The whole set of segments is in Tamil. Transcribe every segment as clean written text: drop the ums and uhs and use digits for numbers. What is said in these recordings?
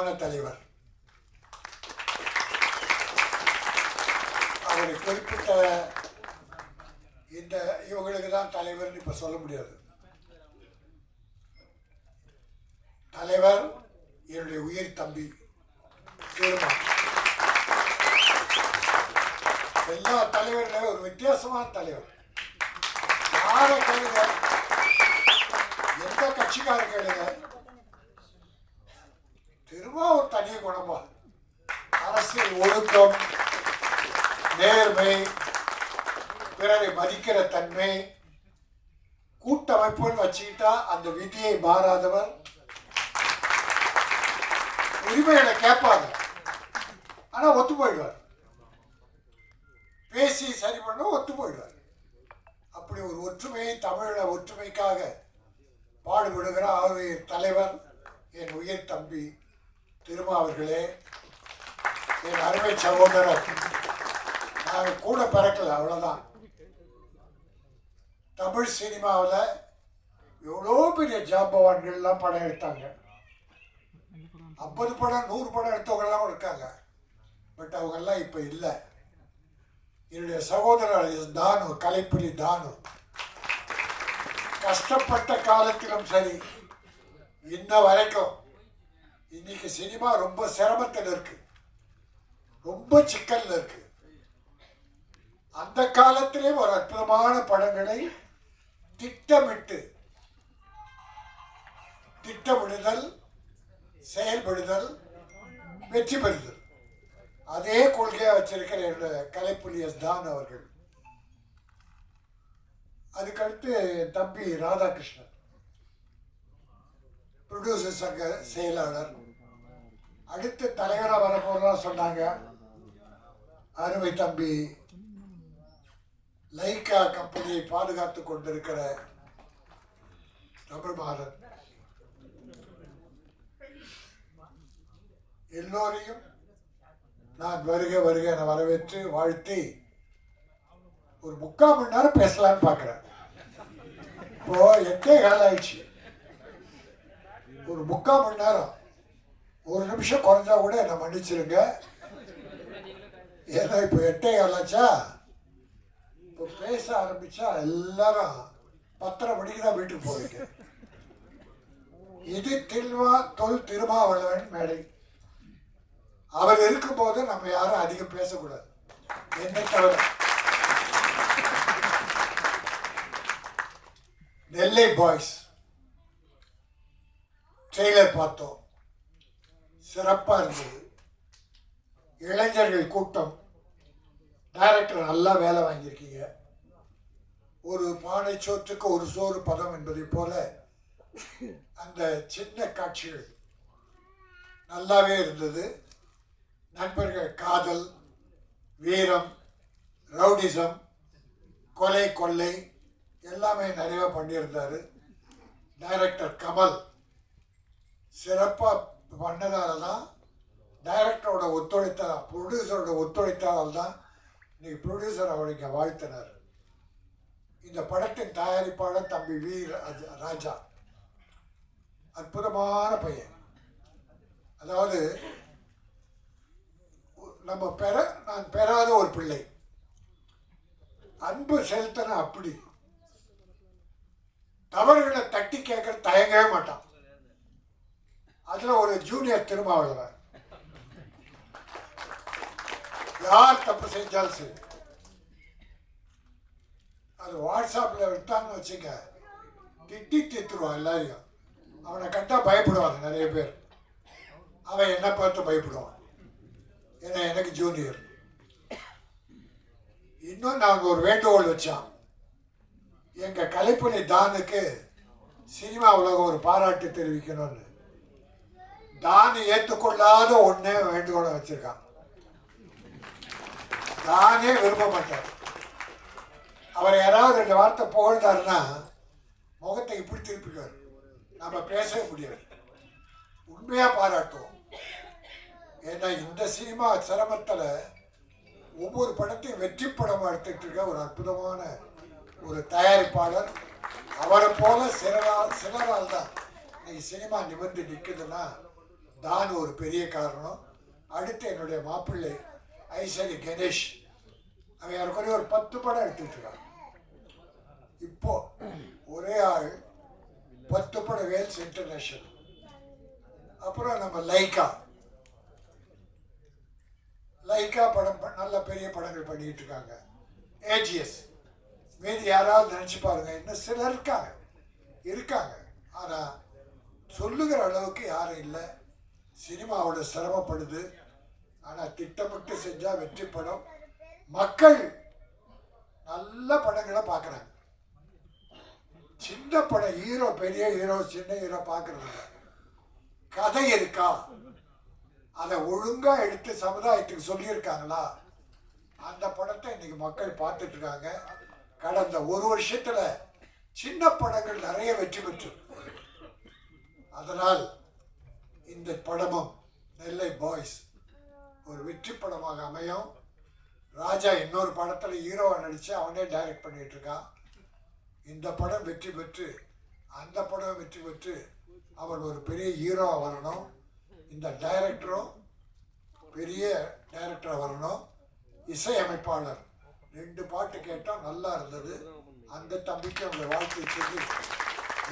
அற்புதமான தலைவர். அவரை குறிப்பிட்ட இந்த இவங்களுக்கு தான் தலைவர்னு இப்ப சொல்ல முடியாது. தலைவர் என்னுடைய உயிர் தம்பி திருமா. எல்லா தலைவர்களும் ஒரு வித்தியாசமான தலைவர். யார கேளுங்க, எந்த கட்சிக்கார கேளுங்க, திரும்ப ஒரு தனி குணமா. அரசியல் ஒழுக்கம், நேர்மை, பிறரை மதிக்கிற தன்மை, கூட்டமைப்புன்னு வச்சுக்கிட்டா அந்த விதியை மாறாதவர். உரிமைகளை கேட்பாங்க, ஆனா ஒத்து போயிடுவார். பேசி சரி பண்ண ஒத்து போயிடுவார். அப்படி ஒரு ஒற்றுமையை, தமிழ ஒற்றுமைக்காக பாடுபடுகிற அவருடைய தலைவர் என் உயிர் தம்பி திருமா அவர்களே, என் அருமை சகோதரர். நாங்கள் கூட பிறக்கல, அவ்வளோதான். தமிழ் சினிமாவில் எவ்வளோ பெரிய ஜாம்பவான்கள்லாம் படம் எடுத்தாங்க. 50 படம் 100 படம் எடுத்தவங்கெல்லாம் இருக்காங்க. பட் அவங்கெல்லாம் இப்போ இல்லை. என்னுடைய சகோதரர் தானு, கலைப்புலி தானு, கஷ்டப்பட்ட காலத்திலும் சரி இன்ன வரைக்கும். இன்னைக்கு சினிமா ரொம்ப சிரமத்தில் இருக்கு, ரொம்ப சிக்கல்ல இருக்கு. அந்த காலத்திலே ஒரு அற்புதமான படங்களை திட்டமிடுதல், செயல்படுதல், வெற்றி பெறுதல், அதே கொள்கையா வச்சிருக்கிற என்னுடைய கலைப்புலி தான் அவர்கள். அதுக்கடுத்து என் தம்பி ராதாகிருஷ்ணன், ப்ரொடியூசர் சங்க செயலாளர். அடுத்து தலைவராக வரப்போறதா சொன்னாங்க அருமை தம்பி லைக்கா கம்பெனியை பாதுகாத்து கொண்டிருக்கிற தமிழ்மாறன். எல்லோரையும் நான் வருக வருக என வரவேற்று வாழ்த்தி ஒரு 3/4 மணி நேரம் பேசலான்னு பார்க்குறேன். இப்போ 8 காலம் ஆயிடுச்சு. ஒரு 3/4 மணி நேரம், 1 நிமிஷம் குறைஞ்சா கூட என்னை மன்னிச்சிருங்க. ஏன்னா இப்போ 8 காலம் ஆச்சா. இப்போ பேச ஆரம்பிச்சா எல்லாரும் 10:30 மணிக்கு தான் வீட்டுக்கு போவீங்க. இது திருமாவளவன் மேடை. அவர் இருக்கும்போது நம்ம யாரும் அதிகம் பேசக்கூடாது. என்னை தவிர நெல்லை பாய்ஸ் ட்ரெய்லர் பார்த்தோம், சிறப்பாக இருந்தது. இளைஞர்கள் கூட்டம். டைரக்டர் நல்லா வேலை வாங்கியிருக்கீங்க. ஒரு பானை சோற்றுக்கு ஒரு சோறு பதம் என்பதை போல அந்த சின்ன காட்சிகள் நல்லாவே இருந்தது. நண்பர்கள் காதல், வீரம், ரவுடிசம், கொலை, கொள்ளை எல்லாமே நிறைய பண்ணியிருந்தாரு. டைரக்டர் கமல் சிறப்பாக பண்ணதால தான், டைரக்டரோட ஒத்துழைத்தால், ப்ரொடியூசரோட ஒத்துழைத்தால் தான் இன்னைக்கு ப்ரொடியூசர் அவருக்கு வாழ்த்தினார். இந்த படத்தின் தயாரிப்பாளர் தம்பி வி ராஜா, அற்புதமான பையன். அதாவது நான் பெறாத ஒரு பிள்ளை. அன்பு செலுத்தின அப்படி தவறுகளை தட்டி கேட்க தயங்கவே மாட்டான். அதுல ஒரு ஜூனியர் திருமாவளவன். யார் தப்பு செஞ்சாலும் சரி, அது வாட்ஸ்அப்ல விட்டான்னு வச்சுக்க, திட்டி தீத்துருவான் எல்லாரையும். அவனை கண்டா பயப்படுவாங்க நிறைய பேர். அவன் என்ன பார்த்து பயப்படுவான், ஏன்னா எனக்கு ஜூனியர். இன்னும் நாங்கள் ஒரு வேண்டுகோள் வச்சோம். எங்கள் கலைப்புலி தானுக்கு சினிமா உலகம் ஒரு பாராட்டு தெரிவிக்கணும்னு. தானு ஏற்றுக்கொள்ளாத ஒன்றே வேண்டுகோளை வச்சிருக்கான். தானே விரும்ப மாட்டார். அவர் யாராவது 2 வார்த்தை புகழ்ந்தாருன்னா முகத்தை இப்படி திருப்பிடுவார். நம்ம பேசவே முடியாது. உண்மையாக பாராட்டுவோம். ஏன்னா இந்த சினிமா சிரமத்தில் ஒவ்வொரு படத்தையும் வெற்றி படமாக எடுத்துக்கிட்டு இருக்க ஒரு அற்புதமான ஒரு தயாரிப்பாளர். அவரை போல சிலரால் தான் இன்னைக்கு சினிமா நிமிர்ந்து நிற்குதுன்னா தான் ஒரு பெரிய காரணம். அடுத்து என்னுடைய மாப்பிள்ளை ஐசரி கணேஷ், அவன் ஏறக்குறைய ஒரு 10 படம் எடுத்துட்டு இருக்கான். இப்போ ஒரே ஆள் 10 படம் வேல்ஸ் இன்டர்நேஷனல். அப்புறம் நம்ம லைக்கா படம் நல்ல பெரிய படங்கள் பண்ணிட்டு இருக்காங்க. ஏஜிஎஸ், மீதி யாராவது நினைச்சு பாருங்க, இன்னும் சிலர் இருக்காங்க. ஆனால் சொல்லுகிற அளவுக்கு யாரும் இல்லை. சினிமாவோட சிரமப்படுது. ஆனால் திட்டமிட்டு செஞ்சால் வெற்றி படம். மக்கள் நல்ல படங்களை பார்க்குறாங்க. சின்ன படம் ஹீரோ, பெரிய ஹீரோ, சின்ன ஹீரோ பார்க்கறது இல்லை. கதை இருக்கா, அதை ஒழுங்காக எடுத்து சமுதாயத்துக்கு சொல்லியிருக்காங்களா, அந்த படத்தை இன்னைக்கு மக்கள் பார்த்துட்டு இருக்காங்க. கடந்த ஒரு வருஷத்துல சின்ன படங்கள் நிறைய வெற்றி பெற்று, அதனால் இந்த படமும் நெல்லை பாய்ஸ் ஒரு வெற்றி படமாக அமையும். ராஜா இன்னொரு படத்தில் ஹீரோவை நடித்து அவனே டைரக்ட் பண்ணிட்டு இருக்கான். இந்த படம் வெற்றி பெற்று, அந்த படம் வெற்றி பெற்று அவன் ஒரு பெரிய ஹீரோவாக வரணும். இந்த டைரக்டரும் பெரிய டைரக்டராக வரணும். இசையமைப்பாளர் 2 பாட்டு கேட்டால் நல்லா இருந்தது. அந்த தம்பிக்கு அவங்களை வாழ்க்கை சொல்லி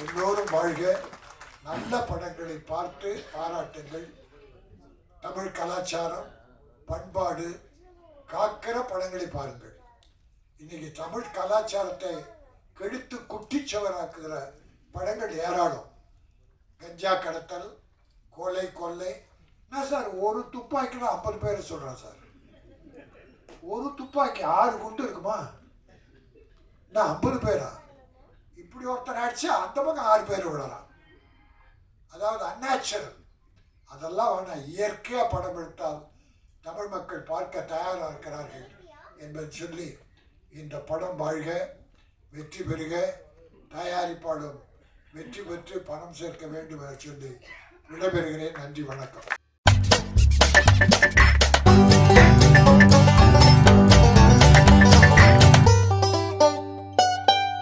எல்லோரும் வாழ்க. நல்ல படங்களை பார்த்து பாராட்டுங்கள். தமிழ் கலாச்சாரம், பண்பாடு காக்கிற படங்களை பாருங்கள். இன்னைக்கு தமிழ் கலாச்சாரத்தை கெடுத்து குட்டிச்சவராக்குகிற படங்கள் ஏராளம். கஞ்சா கடத்தல், கொலை, என்ன சார், ஒரு துப்பாக்கினா 50 பேர் சொல்கிறான் சார். ஒரு துப்பாக்கி 6 குண்டு இருக்குமா? என்ன 50 பேரா? இப்படி ஒருத்தர் அடிச்சு அந்த பக்கம் 6 பேர் விடலாம். அதாவது அந்நேச்சுரல். அதெல்லாம் வேணாம். இயற்கையாக படம் எடுத்தால் தமிழ் மக்கள் பார்க்க தயாராக இருக்கிறார்கள் என்பதை சொல்லி இந்த படம் வாழ்க, வெற்றி பெறுக, தயாரிப்பாளரும் வெற்றி பெற்று பணம் சேர்க்க வேண்டும் என சொல்லி விடைபெறுகிறேன். நன்றி, வணக்கம்.